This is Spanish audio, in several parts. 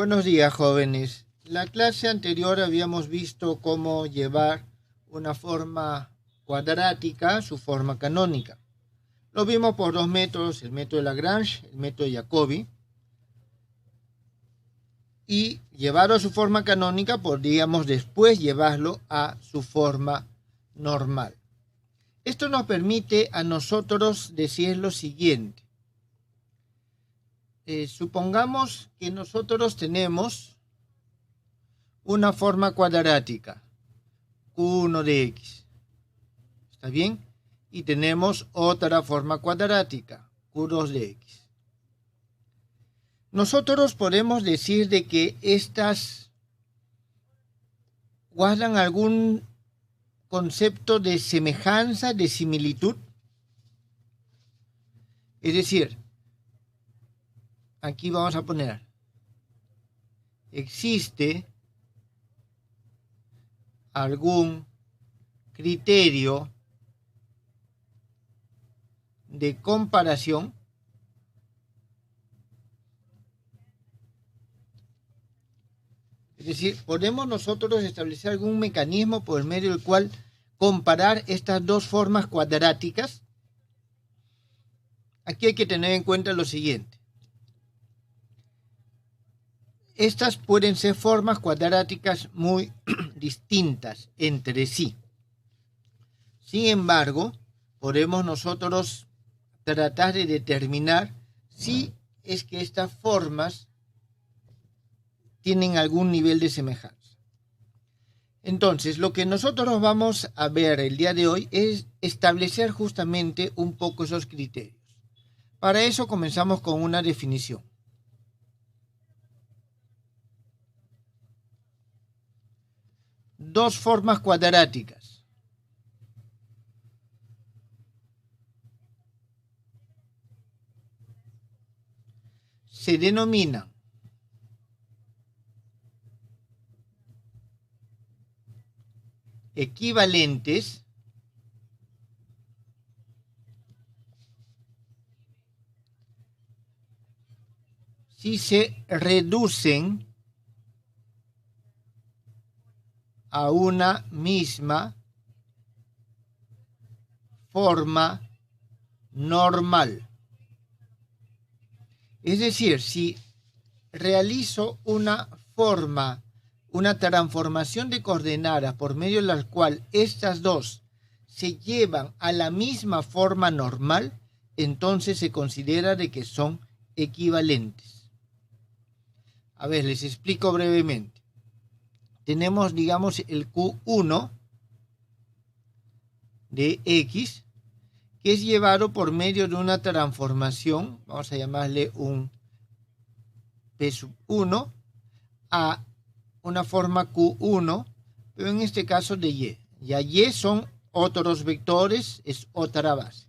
Buenos días, jóvenes. En la clase anterior habíamos visto cómo llevar una forma cuadrática a su forma canónica. Lo vimos por dos métodos, el método de Lagrange, el método de Jacobi. Y llevarlo a su forma canónica podríamos después llevarlo a su forma normal. Esto nos permite a nosotros decir lo siguiente. Supongamos que nosotros tenemos una forma cuadrática, Q1 de X. ¿Está bien? Y tenemos otra forma cuadrática, Q2 de X. Nosotros podemos decir de que estas guardan algún concepto de semejanza, de similitud. Es decir, aquí vamos a poner, existe algún criterio de comparación es decir, podemos nosotros establecer algún mecanismo por medio del cual comparar estas dos formas cuadráticas. Aquí hay que tener en cuenta lo siguiente. Estas pueden ser formas cuadráticas muy distintas entre sí. Sin embargo, podemos nosotros tratar de determinar si es que estas formas tienen algún nivel de semejanza. Entonces, lo que nosotros vamos a ver el día de hoy es establecer justamente un poco esos criterios. Para eso comenzamos con una definición. Dos formas cuadráticas se denominan equivalentes si se reducen a una misma forma normal. Es decir, si realizo una transformación de coordenadas por medio de la cual estas dos se llevan a la misma forma normal, entonces se considera de que son equivalentes. A ver, les explico brevemente. Tenemos, digamos, el Q1 de X, que es llevado por medio de una transformación, vamos a llamarle un P1, a una forma Q1, pero en este caso de Y. Ya Y son otros vectores, es otra base.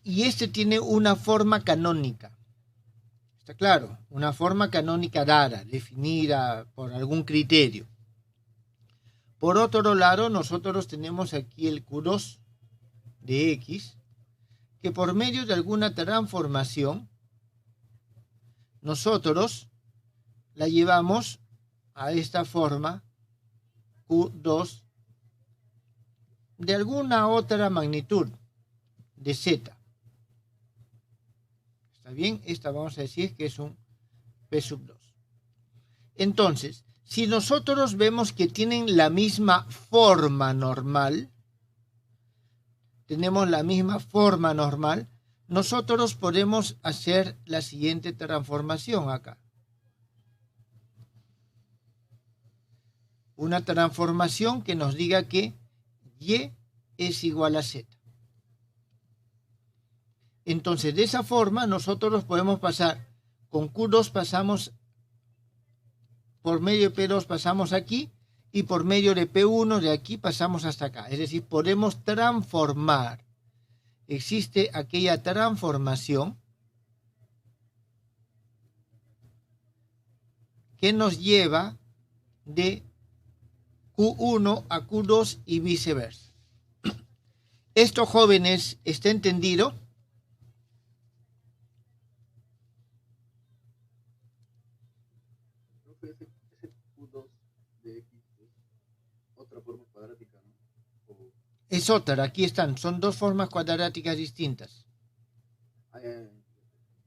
Y este tiene una forma canónica. ¿Está claro? Una forma canónica dada, definida por algún criterio. Por otro lado, nosotros tenemos aquí el Q2 de X, que por medio de alguna transformación, nosotros la llevamos a esta forma Q2 de alguna otra magnitud de Z. ¿Está bien? Esta vamos a decir que es un P2. Entonces, si nosotros vemos que tienen la misma forma normal, nosotros podemos hacer la siguiente transformación acá. Una transformación que nos diga que Y es igual a Z. Entonces, de esa forma, nosotros podemos pasar, con Q2 pasamos, por medio de P2 pasamos aquí, y por medio de P1 de aquí pasamos hasta acá. Es decir, podemos transformar. Existe aquella transformación que nos lleva de Q1 a Q2 y viceversa. ¿Esto, jóvenes, está entendido? Es otra, aquí están, son dos formas cuadráticas distintas.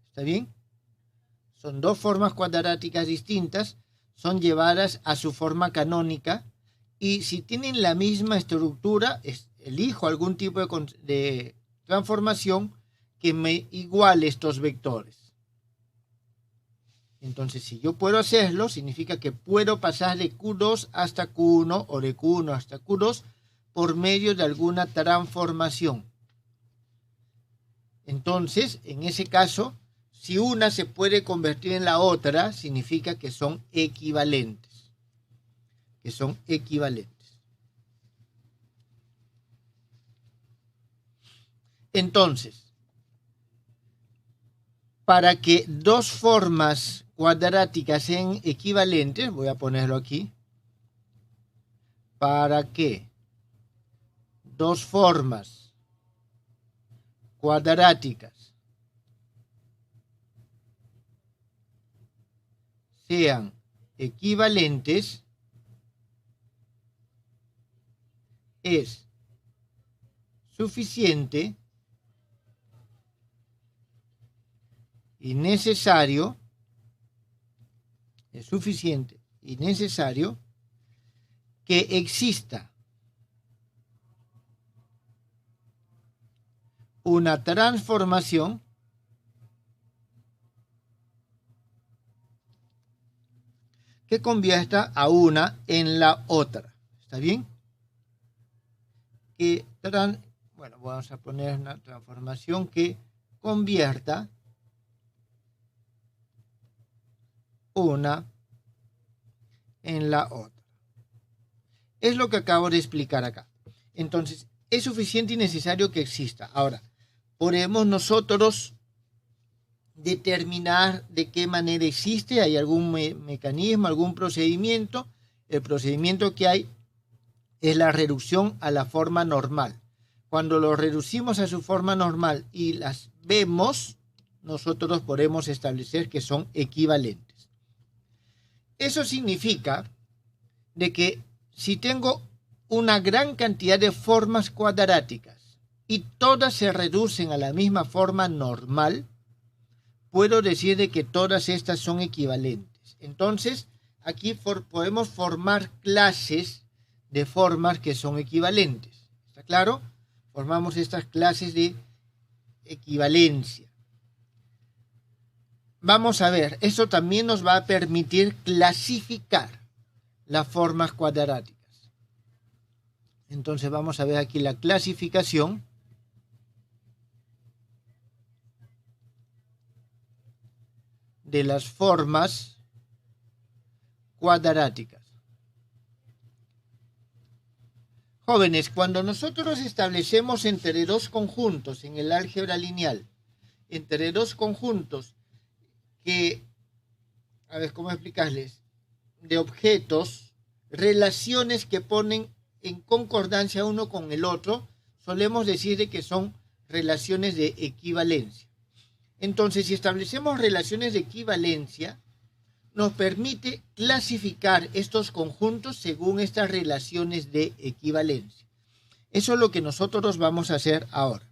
¿Está bien? Son dos formas cuadráticas distintas, son llevadas a su forma canónica, y si tienen la misma estructura, elijo algún tipo de transformación que me iguale estos vectores. Entonces, si yo puedo hacerlo, significa que puedo pasar de Q2 hasta Q1 o de Q1 hasta Q2 por medio de alguna transformación. Entonces, en ese caso, si una se puede convertir en la otra, significa que son equivalentes. Entonces, para que dos formas cuadráticas sean equivalentes, voy a ponerlo aquí, para que dos formas cuadráticas sean equivalentes, es suficiente y necesario, que exista una transformación que convierta a una en la otra. ¿Está bien? Bueno, vamos a poner una transformación que convierta una en la otra. Es lo que acabo de explicar acá. Entonces, es suficiente y necesario que exista. Ahora, podemos nosotros determinar de qué manera existe. ¿Hay algún mecanismo, algún procedimiento? El procedimiento que hay es la reducción a la forma normal. Cuando lo reducimos a su forma normal y las vemos, nosotros podemos establecer que son equivalentes. Eso significa de que si tengo una gran cantidad de formas cuadráticas y todas se reducen a la misma forma normal, puedo decir de que todas estas son equivalentes. Entonces, aquí podemos formar clases de formas que son equivalentes. ¿Está claro? Formamos estas clases de equivalencia. Vamos a ver, eso también nos va a permitir clasificar las formas cuadráticas. Entonces vamos a ver aquí la clasificación. De las formas cuadráticas. Jóvenes, cuando nosotros establecemos entre dos conjuntos en el álgebra lineal, entre dos conjuntos que, a ver cómo explicarles, de objetos, relaciones que ponen en concordancia uno con el otro, solemos decir de que son relaciones de equivalencia. Entonces, si establecemos relaciones de equivalencia, nos permite clasificar estos conjuntos según estas relaciones de equivalencia. Eso es lo que nosotros vamos a hacer ahora.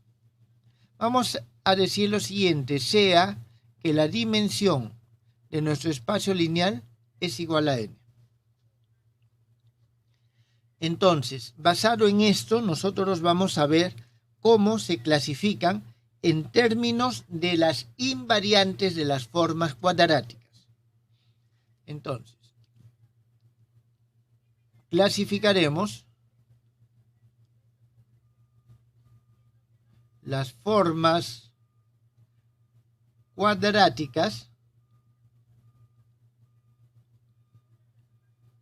Vamos a decir lo siguiente, sea que la dimensión de nuestro espacio lineal es igual a n. Entonces, basado en esto, nosotros vamos a ver cómo se clasifican en términos de las invariantes de las formas cuadráticas. Entonces, clasificaremos las formas cuadráticas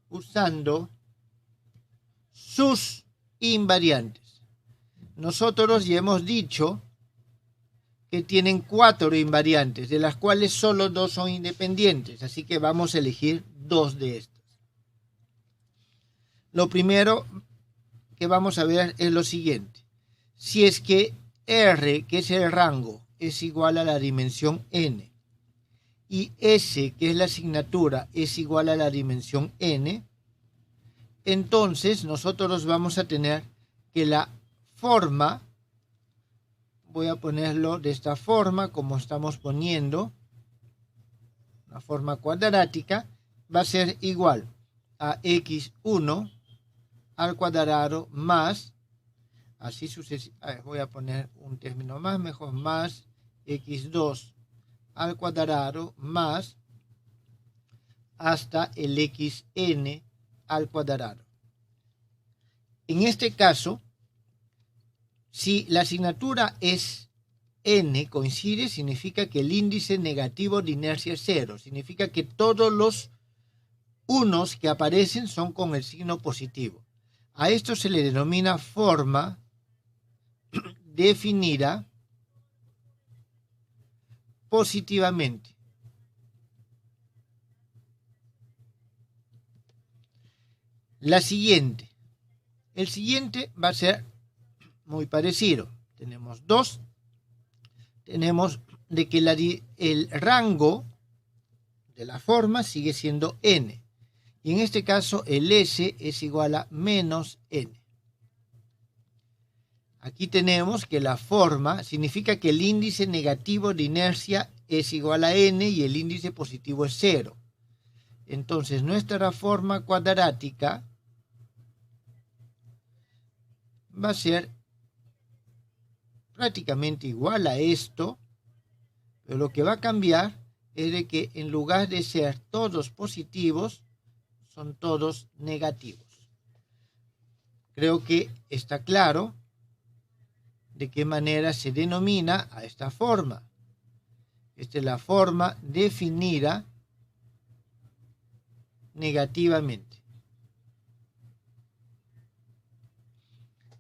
usando sus invariantes. Nosotros ya hemos dicho que tienen 4 invariantes, de las cuales solo 2 son independientes, así que vamos a elegir 2 de estas. Lo primero que vamos a ver es lo siguiente. Si es que R, que es el rango, es igual a la dimensión n, y S, que es la asignatura, es igual a la dimensión n, entonces nosotros vamos a tener que la forma, voy a ponerlo de esta forma, como estamos poniendo, una forma cuadrática, va a ser igual a x1 al cuadrado más, así sucesivamente, voy a poner un término más mejor, más x2 al cuadrado más hasta el xn al cuadrado. En este caso, si la asignatura es n coincide, significa que el índice negativo de inercia es 0. Significa que todos los unos que aparecen son con el signo positivo. A esto se le denomina forma definida positivamente. La siguiente. El siguiente va a ser muy parecido. Tenemos dos. Tenemos de que el rango de la forma sigue siendo n. Y en este caso el S es igual a menos n. Aquí tenemos que la forma significa que el índice negativo de inercia es igual a n y el índice positivo es 0. Entonces nuestra forma cuadrática va a ser prácticamente igual a esto, pero lo que va a cambiar es de que en lugar de ser todos positivos, son todos negativos. Creo que está claro de qué manera se denomina a esta forma. Esta es la forma definida negativamente.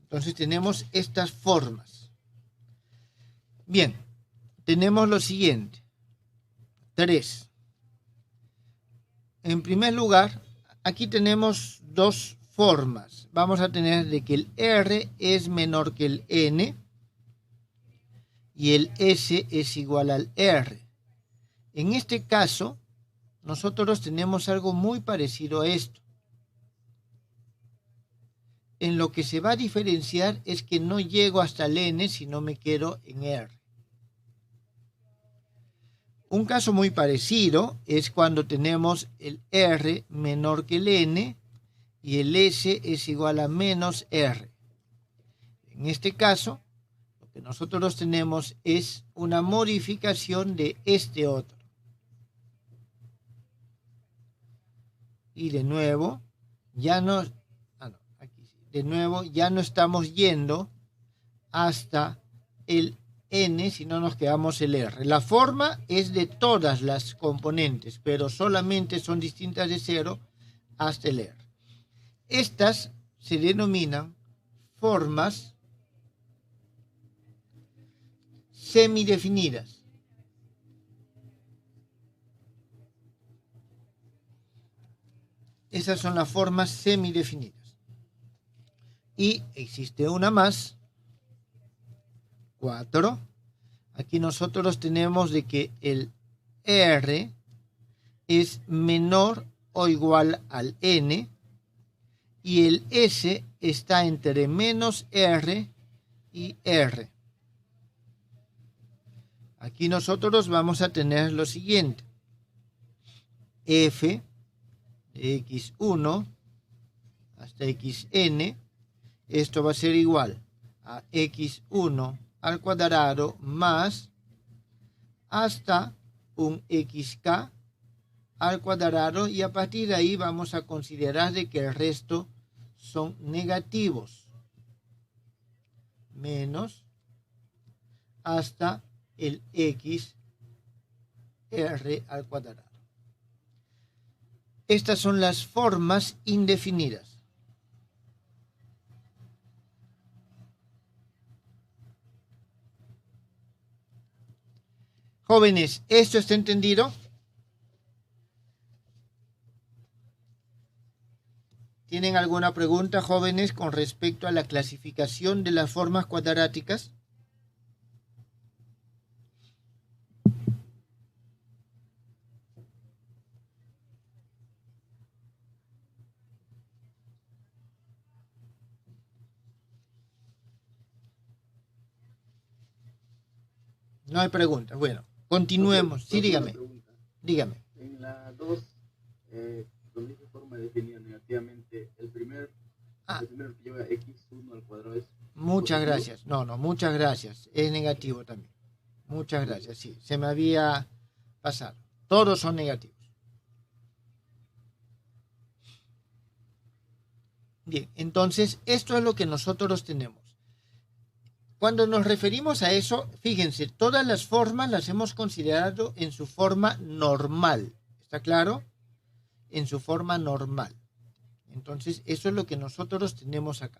Entonces tenemos estas formas. Bien, tenemos lo siguiente. 3. En primer lugar, aquí tenemos dos formas. Vamos a tener de que el R es menor que el N y el S es igual al R. En este caso, nosotros tenemos algo muy parecido a esto. En lo que se va a diferenciar es que no llego hasta el N, sino me quedo en R. Un caso muy parecido es cuando tenemos el R menor que el N y el S es igual a menos R. En este caso, lo que nosotros tenemos es una modificación de este otro. Y de nuevo, ya no estamos yendo hasta el N, sino nos quedamos el R. La forma es de todas las componentes, pero solamente son distintas de 0 hasta el R. Estas se denominan formas semidefinidas. Esas son las formas semidefinidas. Y existe una más, 4. Aquí nosotros tenemos de que el R es menor o igual al N y el S está entre menos R y R. Aquí nosotros vamos a tener lo siguiente. F de x1 hasta xn, esto va a ser igual a x1 al cuadrado más hasta un xk al cuadrado, y a partir de ahí vamos a considerar de que el resto son negativos, menos hasta el xr al cuadrado. Estas son las formas indefinidas. Jóvenes, ¿esto está entendido? ¿Tienen alguna pregunta, jóvenes, con respecto a la clasificación de las formas cuadráticas? No hay preguntas. Bueno, continuemos. Sí, dígame. Dígame. En la 2, donde dice forma definida negativamente, el primero que lleva x1 al cuadrado es... Muchas positivo. gracias. No, muchas gracias. Es negativo también. Muchas gracias. Sí, se me había pasado. Todos son negativos. Bien, entonces esto es lo que nosotros tenemos. Cuando nos referimos a eso, fíjense, todas las formas las hemos considerado en su forma normal. ¿Está claro? En su forma normal. Entonces, eso es lo que nosotros tenemos acá.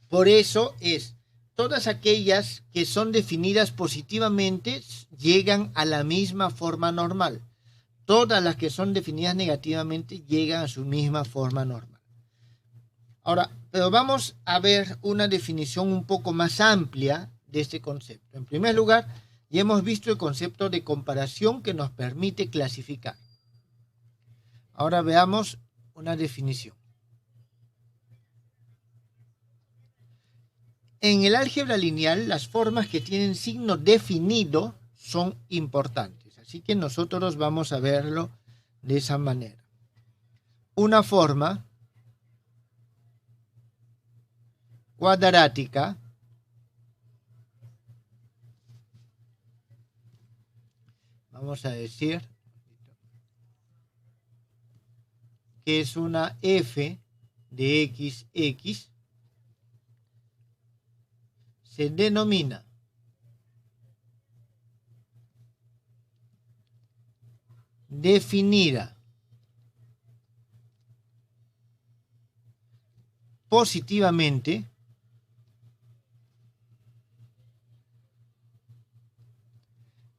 Por eso es, todas aquellas que son definidas positivamente llegan a la misma forma normal. Todas las que son definidas negativamente llegan a su misma forma normal. Ahora, pero vamos a ver una definición un poco más amplia de este concepto. En primer lugar, ya hemos visto el concepto de comparación que nos permite clasificar. Ahora veamos una definición. En el álgebra lineal, las formas que tienen signo definido son importantes. Así que nosotros vamos a verlo de esa manera. Una forma cuadrática vamos a decir que es una f de x se denomina definida positivamente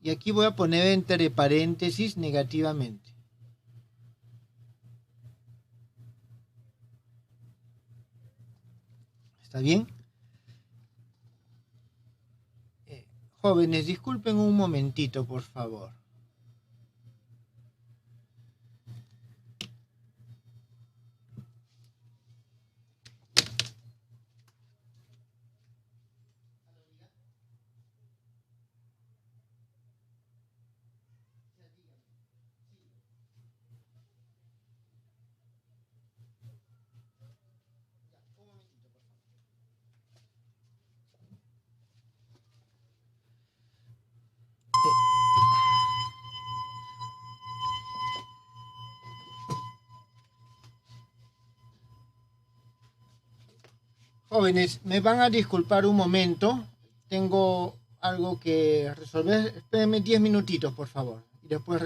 y aquí voy a poner entre paréntesis negativamente. ¿Está bien? Jóvenes, disculpen un momentito, por favor. Jóvenes, me van a disculpar un momento. Tengo algo que resolver. Espérenme 10 minutitos, por favor. Y después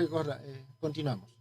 continuamos.